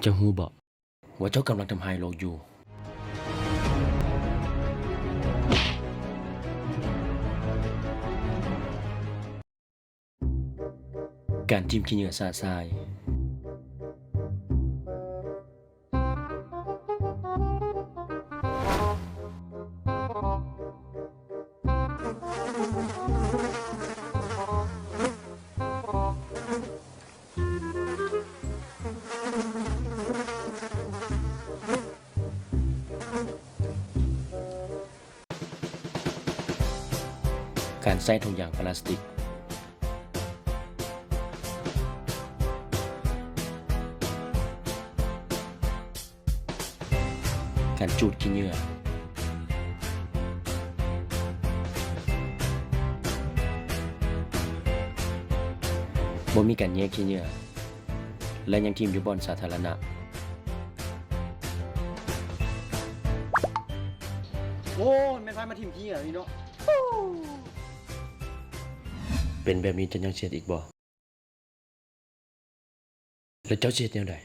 เจ้าฮู้บ่ว่าเจ้ากำลังทำลายโลกอยู่ การทิ่มขี้เหงื่อสาดทราย การใส่ถุงยางพลาสติก การจูดขี้เหงื่อบ่มีการแยกขี้เหงื่อและยังทิ่มอยู่บ่อนสาธารณะ โอ้ยแม่นไฟมาทิ่มขี้เหรอนี่เนาะ เป็นแบบนี้จะยังเสียดอีกบ่ แล้วเจ้าเสียดแนวใด